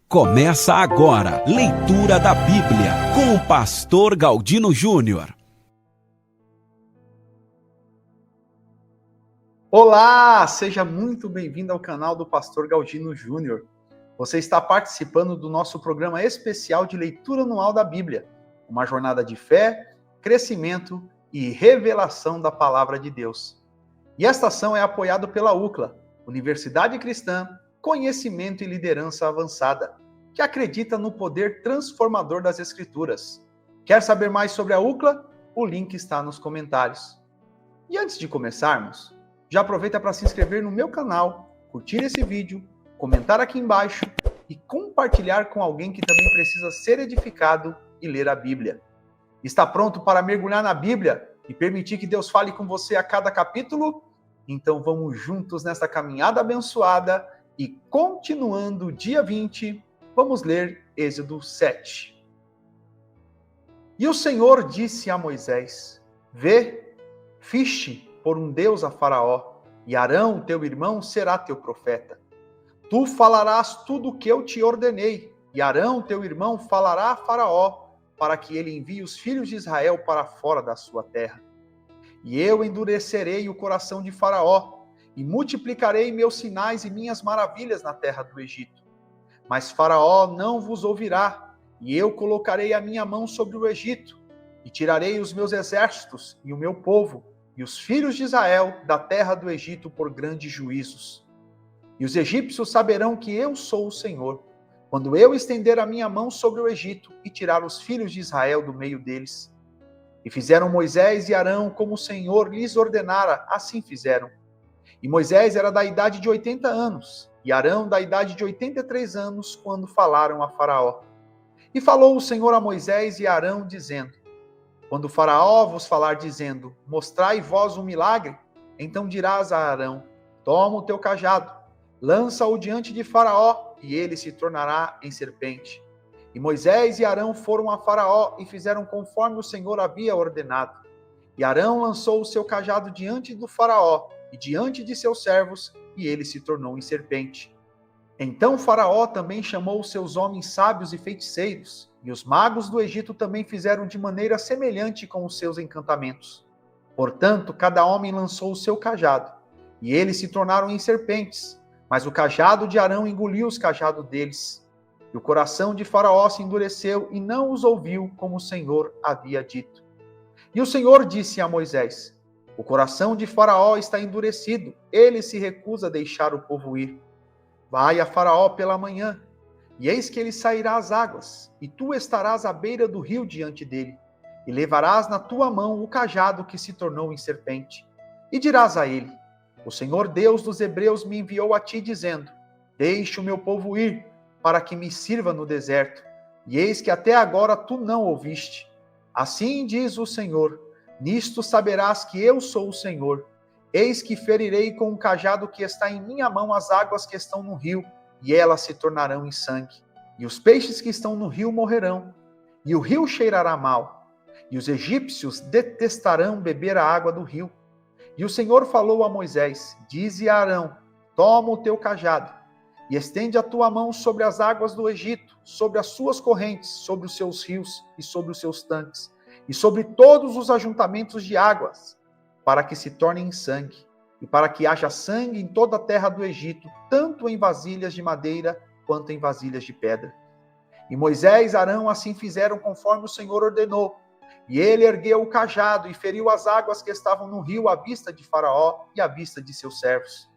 Começa agora, leitura da Bíblia, com o pastor Galdino Júnior. Olá, seja muito bem-vindo ao canal do pastor Galdino Júnior. Você está participando do nosso programa especial de leitura anual da Bíblia, uma jornada de fé, crescimento e revelação da palavra de Deus. E esta ação é apoiada pela UCLA, Universidade Cristã, Conhecimento e Liderança Avançada, que acredita no poder transformador das Escrituras. Quer saber mais sobre a UCLA? O link está nos comentários. E antes de começarmos, já aproveita para se inscrever no meu canal, curtir esse vídeo, comentar aqui embaixo e compartilhar com alguém que também precisa ser edificado e ler a Bíblia. Está pronto para mergulhar na Bíblia e permitir que Deus fale com você a cada capítulo? Então vamos juntos nessa caminhada abençoada e continuando o dia 20, vamos ler Êxodo 7. E o Senhor disse a Moisés: Vê, fiche por um Deus a Faraó, e Arão, teu irmão, será teu profeta. Tu falarás tudo o que eu te ordenei, e Arão, teu irmão, falará a Faraó, para que ele envie os filhos de Israel para fora da sua terra. E eu endurecerei o coração de Faraó, e multiplicarei meus sinais e minhas maravilhas na terra do Egito. Mas Faraó não vos ouvirá, e eu colocarei a minha mão sobre o Egito, e tirarei os meus exércitos e o meu povo, e os filhos de Israel da terra do Egito por grandes juízos. E os egípcios saberão que eu sou o Senhor, quando eu estender a minha mão sobre o Egito e tirar os filhos de Israel do meio deles. E fizeram Moisés e Arão como o Senhor lhes ordenara, assim fizeram. E Moisés era da idade de 80 anos, e Arão da idade de 83 anos, quando falaram a Faraó. E falou o Senhor a Moisés e a Arão, dizendo: Quando o Faraó vos falar, dizendo: Mostrai vós um milagre, então dirás a Arão: Toma o teu cajado, lança-o diante de Faraó, e ele se tornará em serpente. E Moisés e Arão foram a Faraó e fizeram conforme o Senhor havia ordenado. E Arão lançou o seu cajado diante do Faraó e diante de seus servos, e ele se tornou em serpente. Então Faraó também chamou os seus homens sábios e feiticeiros, e os magos do Egito também fizeram de maneira semelhante com os seus encantamentos. Portanto, cada homem lançou o seu cajado, e eles se tornaram em serpentes, mas o cajado de Arão engoliu os cajados deles. E o coração de Faraó se endureceu e não os ouviu, como o Senhor havia dito. E o Senhor disse a Moisés: O coração de Faraó está endurecido, ele se recusa a deixar o povo ir. Vai a Faraó pela manhã, e eis que ele sairá às águas, e tu estarás à beira do rio diante dele, e levarás na tua mão o cajado que se tornou em serpente. E dirás a ele: O Senhor Deus dos Hebreus me enviou a ti, dizendo: Deixe o meu povo ir, para que me sirva no deserto. E eis que até agora tu não ouviste. Assim diz o Senhor: Nisto saberás que eu sou o Senhor. Eis que ferirei com o cajado que está em minha mão as águas que estão no rio, e elas se tornarão em sangue. E os peixes que estão no rio morrerão, e o rio cheirará mal, e os egípcios detestarão beber a água do rio. E o Senhor falou a Moisés: Dize a Arão: Toma o teu cajado, e estende a tua mão sobre as águas do Egito, sobre as suas correntes, sobre os seus rios e sobre os seus tanques, e sobre todos os ajuntamentos de águas, para que se tornem em sangue, e para que haja sangue em toda a terra do Egito, tanto em vasilhas de madeira, quanto em vasilhas de pedra. E Moisés e Arão assim fizeram conforme o Senhor ordenou. E ele ergueu o cajado e feriu as águas que estavam no rio à vista de Faraó e à vista de seus servos.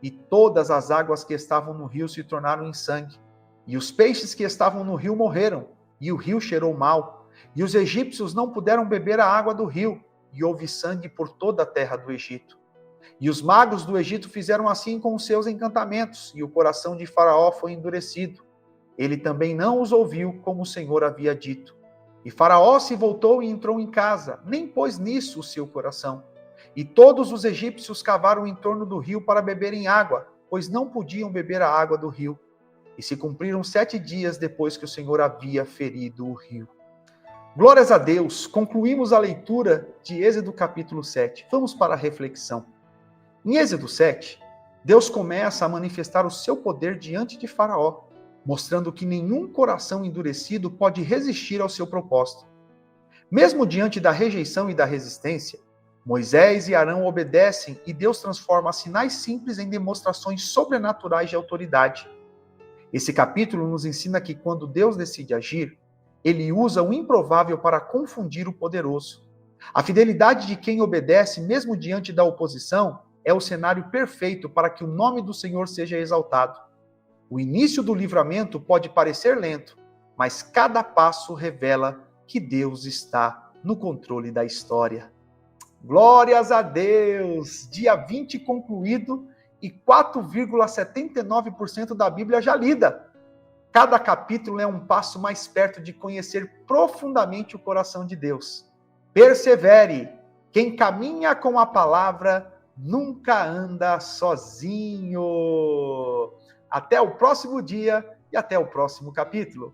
E todas as águas que estavam no rio se tornaram em sangue. E os peixes que estavam no rio morreram, e o rio cheirou mal. E os egípcios não puderam beber a água do rio, e houve sangue por toda a terra do Egito. E os magos do Egito fizeram assim com os seus encantamentos, e o coração de Faraó foi endurecido. Ele também não os ouviu, como o Senhor havia dito. E Faraó se voltou e entrou em casa, nem pôs nisso o seu coração. E todos os egípcios cavaram em torno do rio para beberem água, pois não podiam beber a água do rio. E se cumpriram 7 dias depois que o Senhor havia ferido o rio. Glórias a Deus, concluímos a leitura de Êxodo capítulo 7. Vamos para a reflexão. Em Êxodo 7, Deus começa a manifestar o seu poder diante de Faraó. mostrando que nenhum coração endurecido pode resistir ao seu propósito. Mesmo diante da rejeição e da resistência, Moisés e Arão obedecem e Deus transforma sinais simples em demonstrações sobrenaturais de autoridade. Esse capítulo nos ensina que quando Deus decide agir, ele usa o improvável para confundir o poderoso. A fidelidade de quem obedece, mesmo diante da oposição, é o cenário perfeito para que o nome do Senhor seja exaltado. O início do livramento pode parecer lento, mas cada passo revela que Deus está no controle da história. Glórias a Deus! Dia 20 concluído e 4,79% da Bíblia já lida. Cada capítulo é um passo mais perto de conhecer profundamente o coração de Deus. Persevere! Quem caminha com a palavra nunca anda sozinho. Até o próximo dia e até o próximo capítulo.